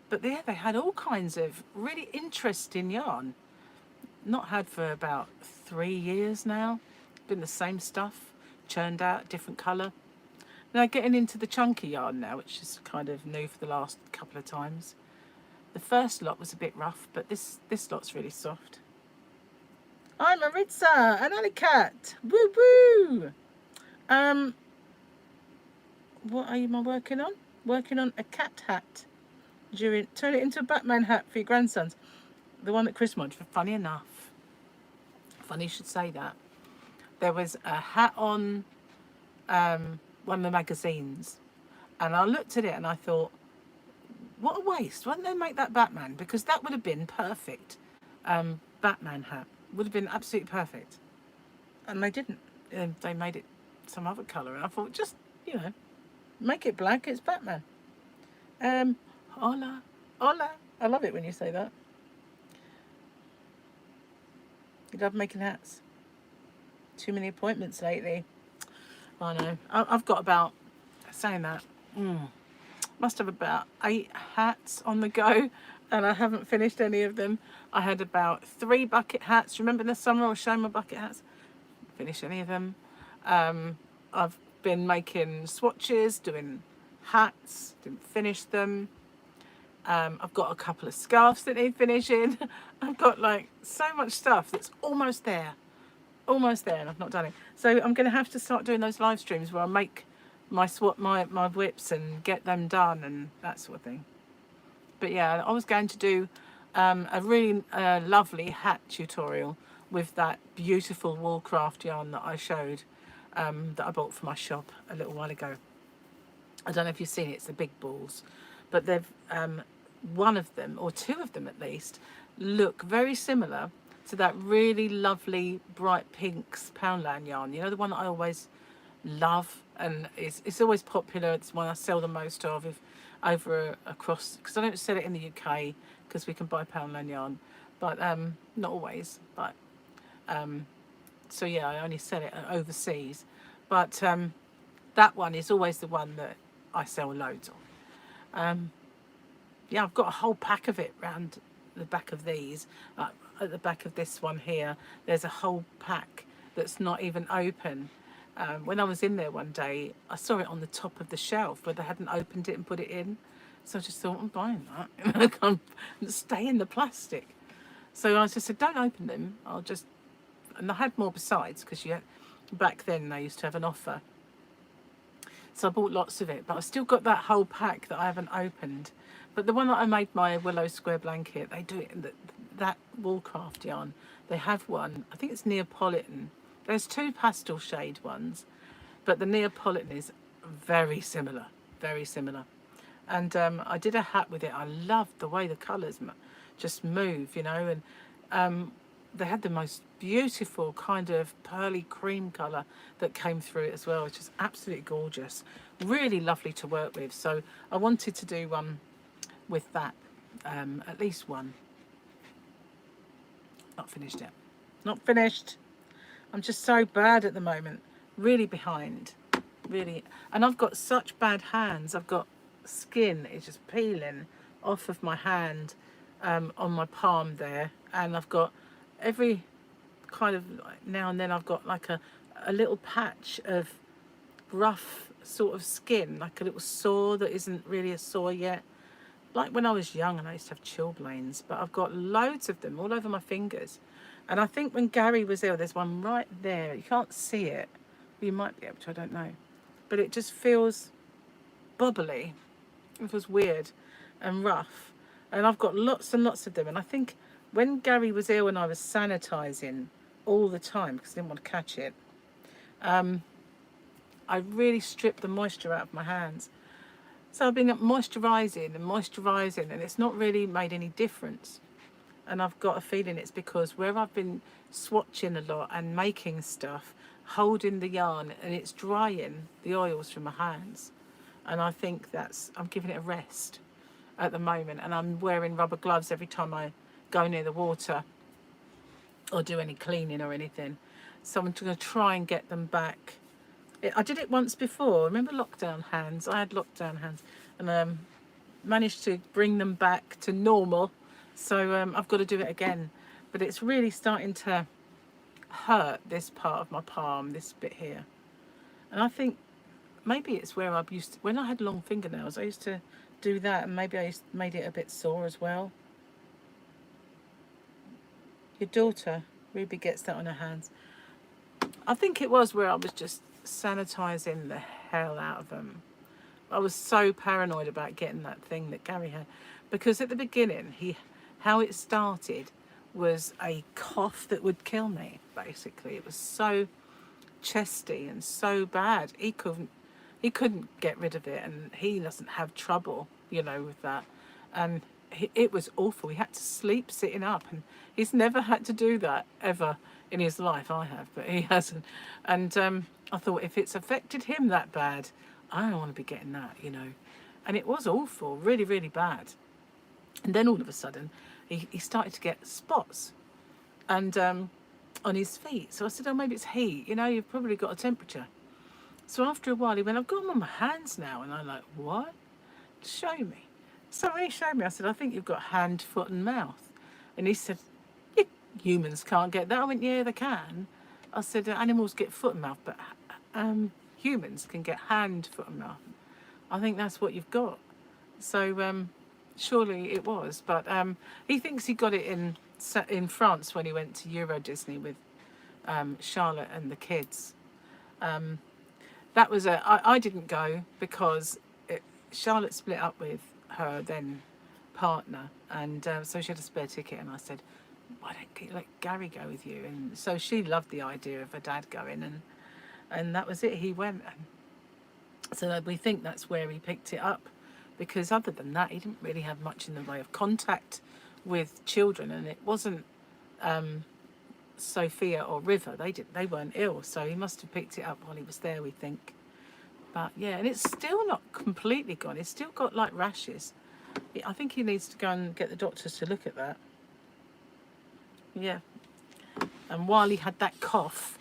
But yeah, they had all kinds of really interesting yarn. Not had for about 3 years now. Been the same stuff, churned out, different colour. Now getting into the chunky yarn now, which is kind of new for the last couple of times. The first lot was a bit rough, but this lot's really soft. Hi Maritza and Alicat. Woo woo. What are you working on? Working on a cat hat. Turn it into a Batman hat for your grandsons. The one that Chris wanted. Funny enough. Funny you should say that. There was a hat on one of the magazines, and I looked at it and I thought, what a waste. Why didn't they make that Batman? Because that would have been perfect. Batman hat. Would have been absolutely perfect. And they didn't. They made it some other colour, and I thought, just, you know, make it black, it's Batman. Hola. Hola. I love it when you say that. You love making hats. Too many appointments lately. I know. I've got about, saying that, must have about 8 hats on the go, and I haven't finished any of them. I had about 3 bucket hats. Remember in the summer I was showing my bucket hats? Finish any of them. I've been making swatches, doing hats, didn't finish them. I've got a couple of scarves that need finishing. I've got like so much stuff that's almost there, and I've not done it. So I'm going to have to start doing those live streams where I make my whips and get them done and that sort of thing. But yeah, I was going to do a really lovely hat tutorial with that beautiful Woolcraft yarn that I showed, that I bought for my shop a little while ago. I don't know if you've seen it, it's the big balls, but they've one of them, or 2 of them at least, look very similar to that really lovely bright pinks Poundland yarn. You know, the one that I always love, and it's always popular. It's one I sell the most of across, because I don't sell it in the UK because we can buy Poundland yarn, but not always. But so yeah, I only sell it overseas. But that one is always the one that I sell loads of. Yeah, I've got a whole pack of it round the back of these. At the back of this one here, there's a whole pack that's not even open. When I was in there one day, I saw it on the top of the shelf, but they hadn't opened it and put it in. So I just thought, I'm buying that. I can't stay in the plastic. So I just said, don't open them. I'll just... And I had more besides, because back then they used to have an offer. So I bought lots of it, but I've still got that whole pack that I haven't opened. But the one that I made my willow square blanket, they do it in that Woolcraft yarn. They have one, I think it's Neapolitan. There's 2 pastel shade ones, but the Neapolitan is very similar, very similar. And I did a hat with it. I loved the way the colours just move, you know, and they had the most beautiful kind of pearly cream colour that came through it as well, which is absolutely gorgeous, really lovely to work with. So I wanted to do one with that, at least one. Not finished yet. Not finished. I'm just so bad at the moment. Really behind. Really. And I've got such bad hands. I've got skin. It's just peeling off of my hand, on my palm there. And I've got every kind of now and then I've got like a little patch of rough sort of skin, like a little sore that isn't really a sore yet. Like when I was young and I used to have chilblains, but I've got loads of them all over my fingers. And I think when Gary was ill, there's one right there. You can't see it. You might be able to, I don't know. But it just feels bubbly. It feels weird and rough. And I've got lots and lots of them. And I think when Gary was ill and I was sanitizing all the time because I didn't want to catch it, I really stripped the moisture out of my hands. So I've been moisturising and moisturising, and it's not really made any difference. And I've got a feeling it's because where I've been swatching a lot and making stuff, holding the yarn, and it's drying the oils from my hands. And I think I'm giving it a rest at the moment. And I'm wearing rubber gloves every time I go near the water or do any cleaning or anything. So I'm going to try and get them back. I did it once before. Remember lockdown hands? I had lockdown hands, and managed to bring them back to normal. So I've got to do it again. But it's really starting to hurt this part of my palm, this bit here. And I think maybe it's where I used to, when I had long fingernails, I used to do that, and maybe I made it a bit sore as well. Your daughter, Ruby, gets that on her hands. I think it was where I was just sanitizing the hell out of them. I was so paranoid about getting that thing that Gary had, because at the beginning, how it started was a cough that would kill me. Basically, it was so chesty and so bad. He couldn't get rid of it, and he doesn't have trouble, with that. And it was awful. He had to sleep sitting up, and he's never had to do that ever in his life. I have, but he hasn't. And I thought, if it's affected him that bad, I don't want to be getting that, And it was awful, really, really bad. And then all of a sudden, he started to get spots, and on his feet. So I said, oh, maybe it's heat. You've probably got a temperature. So after a while, he went, I've got them on my hands now. And I'm like, what? Show me. So when he showed me, I said, I think you've got hand, foot and mouth. And he said, humans can't get that. I went, yeah, they can. I said, animals get foot and mouth, but humans can get hand, foot and mouth. I think that's what you've got. So surely it was. But he thinks he got it in France when he went to Euro Disney with Charlotte and the kids. That was I didn't go because Charlotte split up with her then partner, and so she had a spare ticket, and I said, why don't you let Gary go with you? And so she loved the idea of her dad going, and that was it. He went. So we think that's where he picked it up, because other than that, he didn't really have much in the way of contact with children, and it wasn't Sophia or River. They weren't ill, so he must have picked it up while he was there, we think. But yeah, and it's still not completely gone. It's still got like rashes. I think he needs to go and get the doctors to look at that. Yeah. And while he had that cough,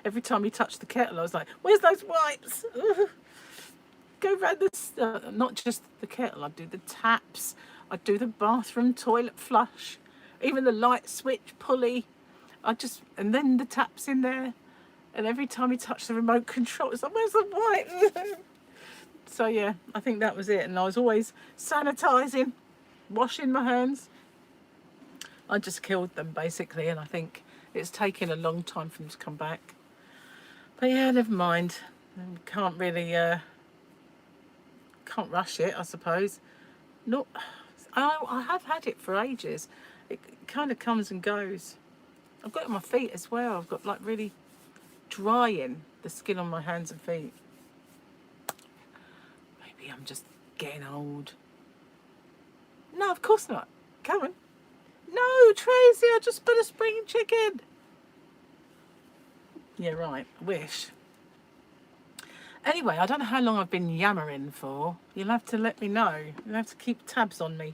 every time he touched the kettle, I was like, where's those wipes? Go round not just the kettle, I'd do the taps, I'd do the bathroom toilet flush, even the light switch pulley. And then the taps in there. And every time he touched the remote control, it's like, where's the wipe? So yeah, I think that was it. And I was always sanitizing, washing my hands. I just killed them basically, and I think it's taken a long time for them to come back. But yeah, never mind. Can't really can't rush it, I suppose. No, I have had it for ages. It kind of comes and goes. I've got it on my feet as well. I've got like really drying the skin on my hands and feet. Maybe I'm just getting old. No, of course not. Come on. No, Tracy, I just put a spring chicken. Yeah, right. I wish. Anyway, I don't know how long I've been yammering for. You'll have to let me know. You'll have to keep tabs on me.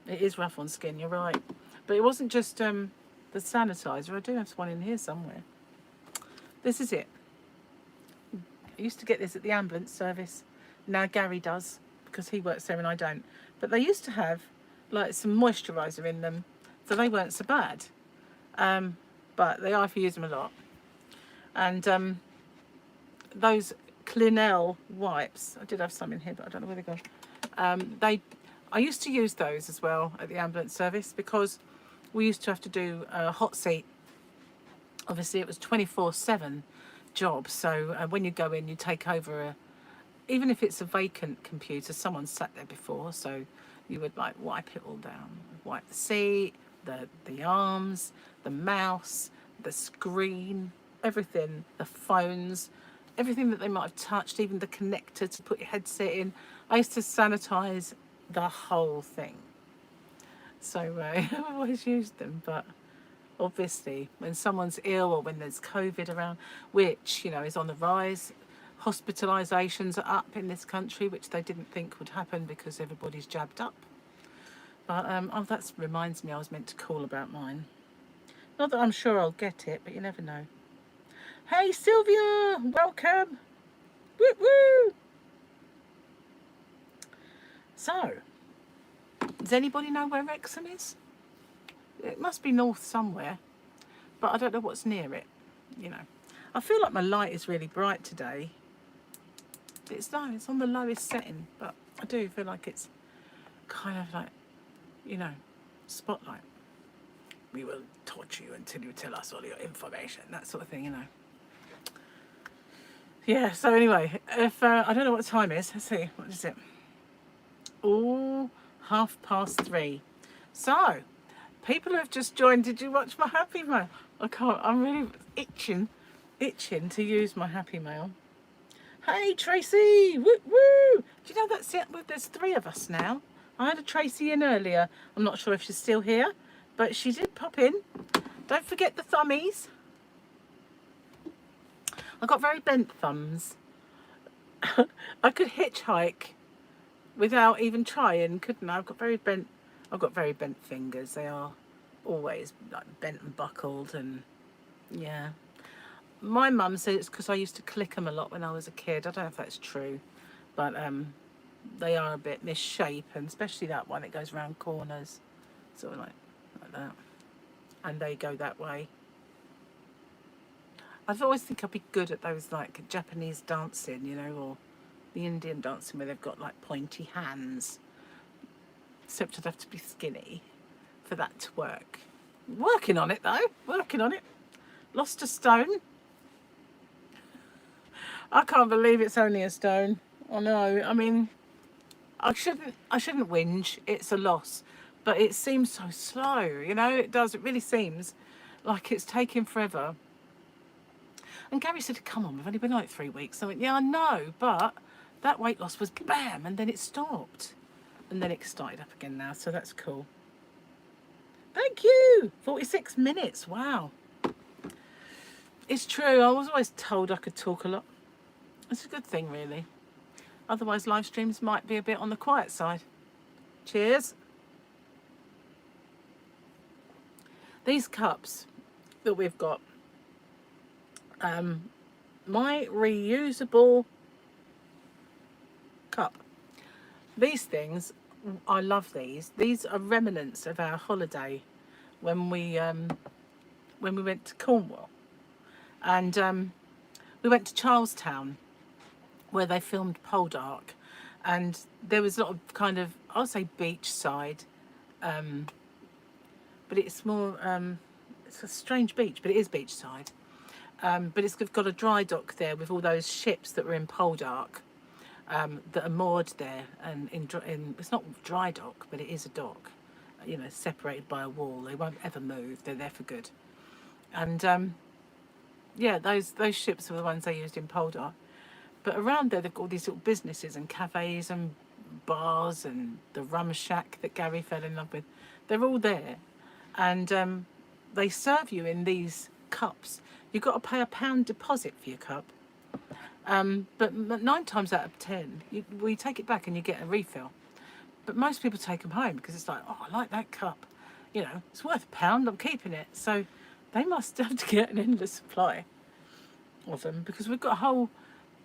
It is rough on skin, you're right. But it wasn't just the sanitizer. I do have one in here somewhere. This is it. I used to get this at the ambulance service. Now Gary does, because he works there and I don't. But they used to have like some moisturiser in them, so they weren't so bad. But they are if you use them a lot. And those Clinell wipes, I did have some in here, but I don't know where they go. I used to use those as well at the ambulance service because we used to have to do a hot seat. Obviously, it was 24/7 job. So when you go in, you take over even if it's a vacant computer, someone sat there before. So you would like wipe it all down, wipe the seat, the arms, the mouse, the screen, everything, the phones, everything that they might have touched, even the connector to put your headset in. I used to sanitize the whole thing. So I've always used them, but obviously when someone's ill or when there's COVID around, which, you know, is on the rise, hospitalisations are up in this country, which they didn't think would happen because everybody's jabbed up. But oh, that reminds me, I was meant to call about mine. Not that I'm sure I'll get it, but you never know. Hey Sylvia, welcome. Woo woo. So, does anybody know where Wrexham is? It must be north somewhere, but I don't know what's near it, you know. I feel like my light is really bright today. It's on the lowest setting, but I do feel like it's kind of like, you know, spotlight. We will torture you until you tell us all your information, that sort of thing, you know. Yeah, so anyway, if I don't know what time it is. Let's see, what is it? Oh, 3:30. So, people who have just joined, did you watch my Happy Mail? I'm really itching to use my Happy Mail. Hey Tracy, woo woo! Do you know that's it? Well, there's 3 of us now. I had a Tracy in earlier. I'm not sure if she's still here, but she did pop in. Don't forget the thummies. I've got very bent thumbs. I could hitchhike without even trying, couldn't I? I've got very bent fingers. They are always like bent and buckled, and yeah. My mum said it's because I used to click them a lot when I was a kid. I don't know if that's true, but they are a bit misshapen, and especially that one. It goes around corners, sort of like that, and they go that way. I've always think I'd be good at those like Japanese dancing, you know, or the Indian dancing where they've got like pointy hands. Except I'd have to be skinny for that to work. Working on it though, working on it. Lost a stone. I can't believe it's only a stone. I know. I mean, I shouldn't whinge. It's a loss, but it seems so slow. You know, it does. It really seems like it's taking forever. And Gary said, "Come on, we've only been like 3 weeks." I went, "Yeah, I know, but that weight loss was bam, and then it stopped, and then it started up again now. So that's cool." Thank you. 46 minutes. Wow. It's true. I was always told I could talk a lot. It's a good thing, really. Otherwise, live streams might be a bit on the quiet side. Cheers. These cups that we've got, my reusable cup. These things, I love these. These are remnants of our holiday when we went to Cornwall, and we went to Charlestown, where they filmed Poldark, and there was a lot of kind of, I'll say beachside, but it's more, it's a strange beach, but it is beachside. But it's got a dry dock there with all those ships that were in Poldark, that are moored there, and it's not dry dock, but it is a dock, you know, separated by a wall. They won't ever move. They're there for good. And yeah, those ships were the ones they used in Poldark. But around there, they've got all these little businesses and cafes and bars, and the rum shack that Gary fell in love with. They're all there, and they serve you in these cups. You've got to pay £1 deposit for your cup. But 9 times out of 10, we take it back and you get a refill. But most people take them home because it's like, oh, I like that cup. You know, it's worth £1. I'm keeping it. So they must have to get an endless supply of them, because we've got a whole.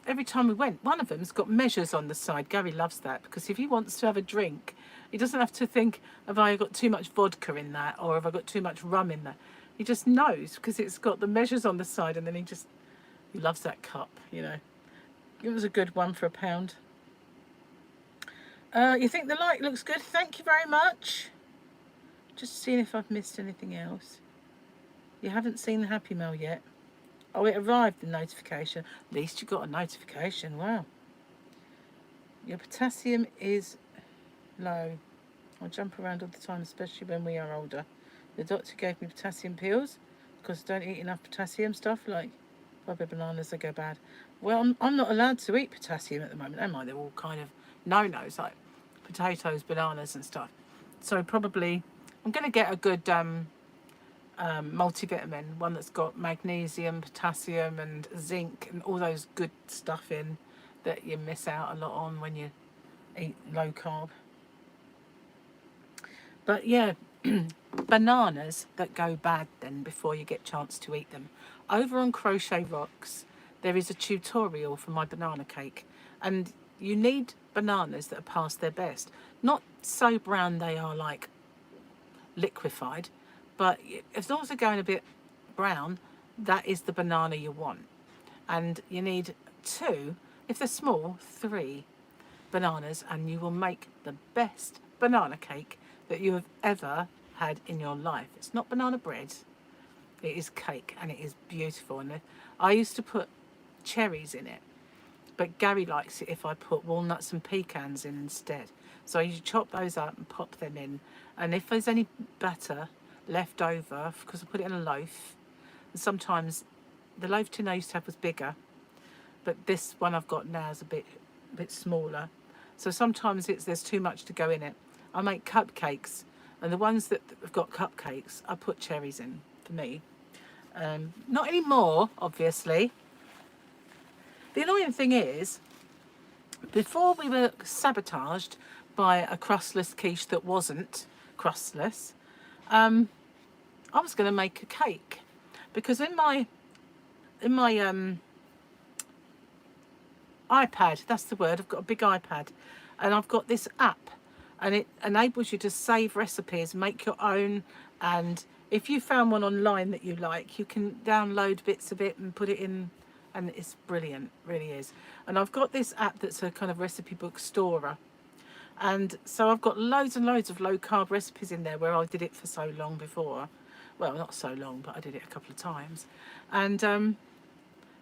Every time we went, one of them's got measures on the side. Gary loves that, because if he wants to have a drink, he doesn't have to think, have I got too much vodka in that, or have I got too much rum in that? He just knows, because it's got the measures on the side, and then he loves that cup, you know. It was a good one for £1. You think the light looks good? Thank you very much. Just seeing if I've missed anything else. You haven't seen the Happy Mail yet. Oh, it arrived, the notification. At least you got a notification. Wow. Your potassium is low. I jump around all the time, especially when we are older. The doctor gave me potassium pills because I don't eat enough potassium stuff, like rubber bananas, they go bad. Well, I'm not allowed to eat potassium at the moment, am I? They're all kind of no-nos, like potatoes, bananas and stuff. So probably I'm going to get a good multivitamin, one that's got magnesium, potassium and zinc and all those good stuff in that you miss out a lot on when you eat low carb. But yeah, bananas that go bad then before you get a chance to eat them. Over on Crochet Rocks, there is a tutorial for my banana cake, and you need bananas that are past their best. Not so brown they are like liquefied, but as long as they're going a bit brown, that is the banana you want. And you need 2, if they're small, 3 bananas, and you will make the best banana cake that you have ever had in your life. It's not banana bread, it is cake, and it is beautiful. And I used to put cherries in it, but Gary likes it if I put walnuts and pecans in instead. So you chop those up and pop them in, and if there's any batter left over, because I put it in a loaf, and sometimes the loaf tin I used to have was bigger, but this one I've got now is a bit smaller, so sometimes there's too much to go in it. I make cupcakes, and the ones that have got cupcakes I put cherries in for me. Not anymore, obviously. The annoying thing is, before we were sabotaged by a crustless quiche that wasn't crustless, I was going to make a cake, because in my iPad, that's the word, I've got a big iPad, and I've got this app, and it enables you to save recipes, make your own, and if you found one online that you like, you can download bits of it and put it in, and it's brilliant, really is. And I've got this app that's a kind of recipe book storer, and so I've got loads and loads of low carb recipes in there where I did it for so long before. Well, not so long, but I did it a couple of times. And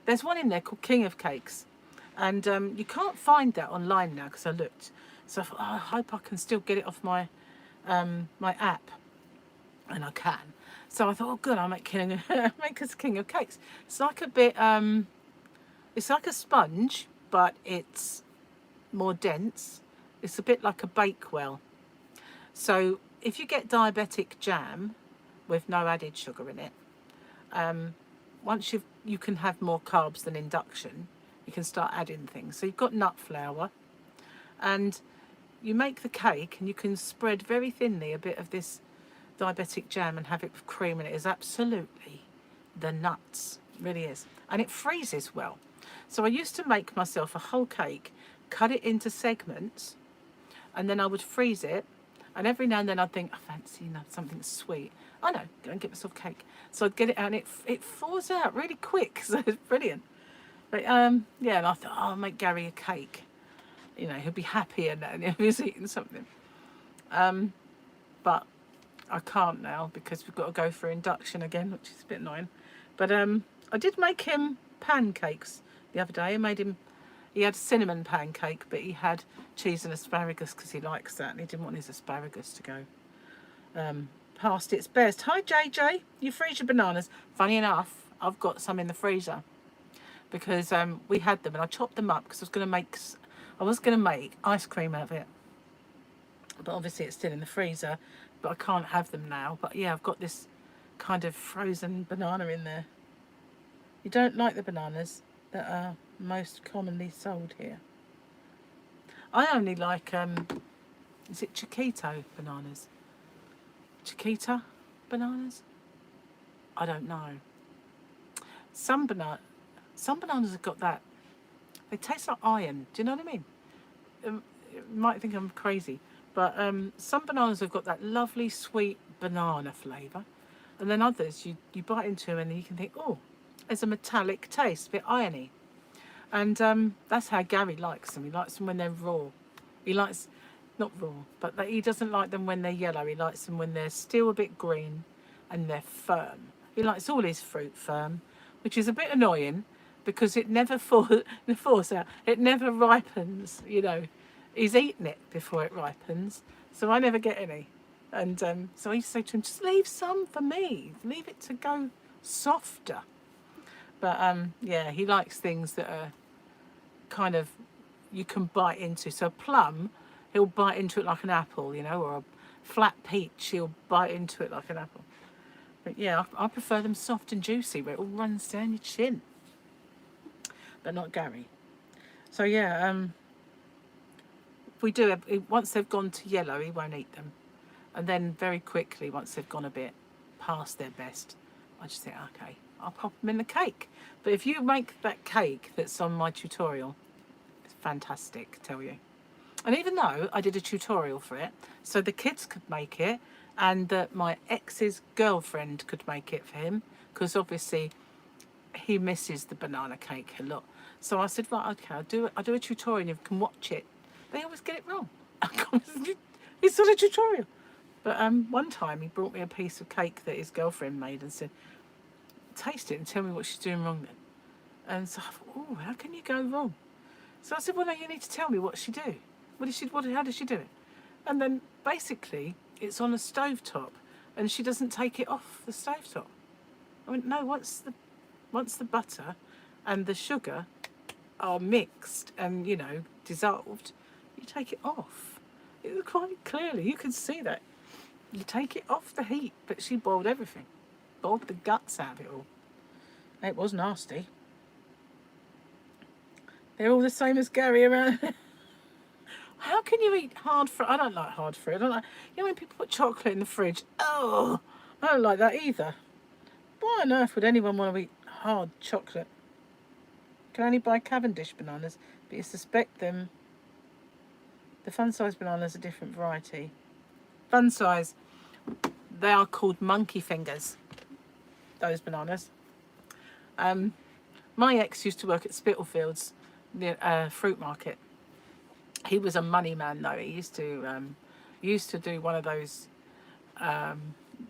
there's one in there called King of Cakes, and you can't find that online now because I looked. So I thought, oh, I hope I can still get it off my my app, and I can. So I thought, oh good, I'll make us King of Cakes. It's like a bit, it's like a sponge, but it's more dense. It's a bit like a Bakewell. So if you get diabetic jam with no added sugar in it, once you can have more carbs than induction, you can start adding things. So you've got nut flour, and you make the cake, and you can spread very thinly a bit of this diabetic jam and have it with cream, and it is absolutely the nuts, it really is, and it freezes well. So I used to make myself a whole cake, cut it into segments, and then I would freeze it, and every now and then I'd think, I fancy something sweet. I know, go and get myself cake. So I'd get it out, and it falls out really quick, so it's brilliant. But yeah, and I thought, oh, I'll make Gary a cake. You know, he'll be happy and if he's eating something. But I can't now because we've got to go for induction again, which is a bit annoying. But I did make him pancakes the other day. I made him, he had a cinnamon pancake, but he had cheese and asparagus because he likes that, and he didn't want his asparagus to go past its best. Hi JJ, you freeze your bananas. Funny enough, I've got some in the freezer because we had them, and I chopped them up because I was going to make ice cream out of it, but obviously it's still in the freezer, but I can't have them now. But yeah, I've got this kind of frozen banana in there. You don't like the bananas that are most commonly sold here. I only like, is it Chiquito bananas? Chiquita bananas? I don't know. Some bananas have got that. They taste like iron. Do you know what I mean? You might think I'm crazy, but some bananas have got that lovely sweet banana flavour, and then others you bite into them and you can think, oh, there's a metallic taste, a bit irony. And that's how Gary likes them. He likes them when they're raw. He likes, not raw, but he doesn't like them when they're yellow. He likes them when they're still a bit green and they're firm. He likes all his fruit firm, which is a bit annoying because it never falls out. It never ripens, you know. He's eaten it before it ripens, so I never get any. And so I used to say to him, just leave some for me. Leave it to go softer. But yeah, he likes things that are kind of, you can bite into. So a plum, he'll bite into it like an apple, you know, or a flat peach, he'll bite into it like an apple. But yeah, I prefer them soft and juicy where it all runs down your chin. But not Gary. So yeah, we do, once they've gone to yellow, he won't eat them. And then very quickly, once they've gone a bit past their best, I just think, okay, I'll pop them in the cake. But if you make that cake that's on my tutorial, it's fantastic, I tell you. And even though I did a tutorial for it, so the kids could make it, and that my ex's girlfriend could make it for him, because obviously he misses the banana cake a lot. So I said, right, okay, I'll do a tutorial and you can watch it. They always get it wrong. It's not a tutorial. But one time he brought me a piece of cake that his girlfriend made and said, taste it and tell me what she's doing wrong then. And so I thought, oh, how can you go wrong? So I said, well, no, you need to tell me what she do. How does she do it? And then basically it's on a stovetop and she doesn't take it off the stovetop. I went, no, once the butter and the sugar are mixed and, you know, dissolved, you take it off. It was quite clearly, you can see that. You take it off the heat, but she boiled everything. Boiled the guts out of it all. It was nasty. They're all the same as Gary around. How can you eat hard fruit? I don't like hard fruit. I don't like, you know when people put chocolate in the fridge? Oh, I don't like that either. Why on earth would anyone want to eat hard chocolate? You can only buy Cavendish bananas, but you suspect them. The fun size bananas are a different variety. Fun size, they are called monkey fingers, those bananas. My ex used to work at Spitalfields, the fruit market. He was a money man though. He used to do one of those,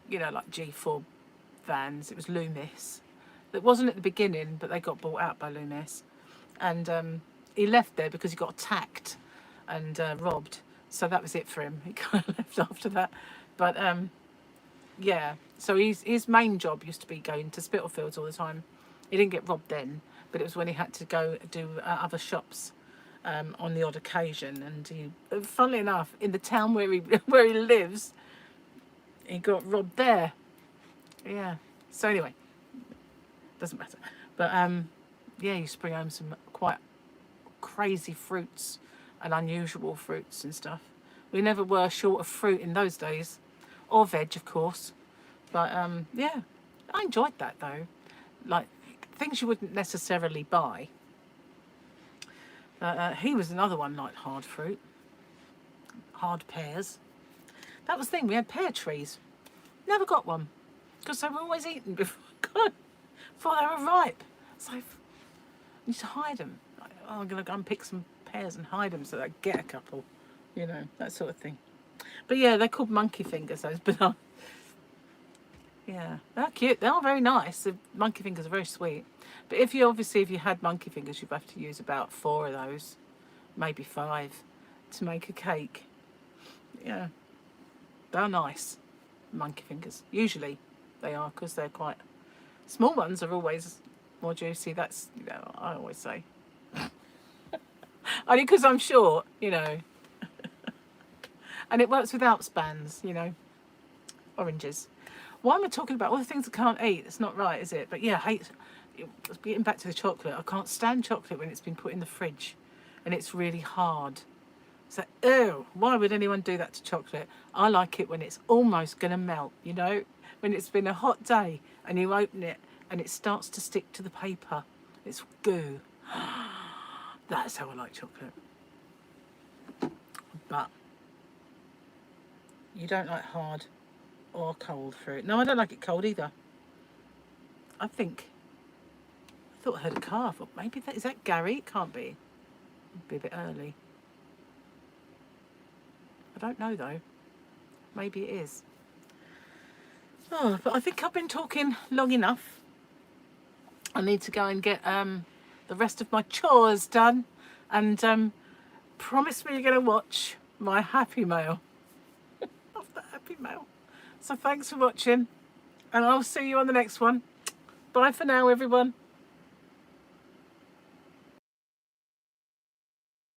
you know, like G4 vans. It was Loomis. It wasn't at the beginning, but they got bought out by Loomis. And he left there because he got attacked and robbed. So that was it for him. He kind of left after that. But yeah, so his main job used to be going to Spitalfields all the time. He didn't get robbed then, but it was when he had to go do other shops on the odd occasion. And he, funnily enough, in the town where he lives, he got robbed there. Yeah. So anyway, doesn't matter. But yeah, he used to bring home some quite crazy fruits and unusual fruits and stuff. We never were short of fruit in those days, or veg, of course. But yeah, I enjoyed that though. Like things you wouldn't necessarily buy. He was another one like hard fruit, hard pears. That was the thing. We had pear trees. Never got one because they were always eaten before they were ripe. So I used to hide them. Like, oh, I'm gonna go and pick some pears and hide them so that I get a couple. You know, that sort of thing. But yeah, they're called monkey fingers, those bananas. Yeah, they're cute. They are very nice. The monkey fingers are very sweet. But if you had monkey fingers, you'd have to use about 4 of those, maybe 5, to make a cake. Yeah, they're nice, monkey fingers. Usually they are, because they're quite... Small ones are always more juicy. That's, you know, I always say. Only because I'm short, you know. And it works without spans, you know. Oranges. Why am I talking about all the things I can't eat? It's not right, is it? But yeah, getting back to the chocolate, I can't stand chocolate when it's been put in the fridge and it's really hard. So, ew, why would anyone do that to chocolate? I like it when it's almost going to melt, you know, when it's been a hot day and you open it and it starts to stick to the paper. It's goo. That's how I like chocolate. But you don't like hard or cold fruit. No, I don't like it cold either. I thought I heard a car. I thought maybe is that Gary? It can't be. It'd be a bit early. I don't know though. Maybe it is. Oh, but I think I've been talking long enough. I need to go and get the rest of my chores done, and promise me you're going to watch my Happy Mail. Love the Happy Mail. So thanks for watching, and I'll see you on the next one. Bye for now, everyone.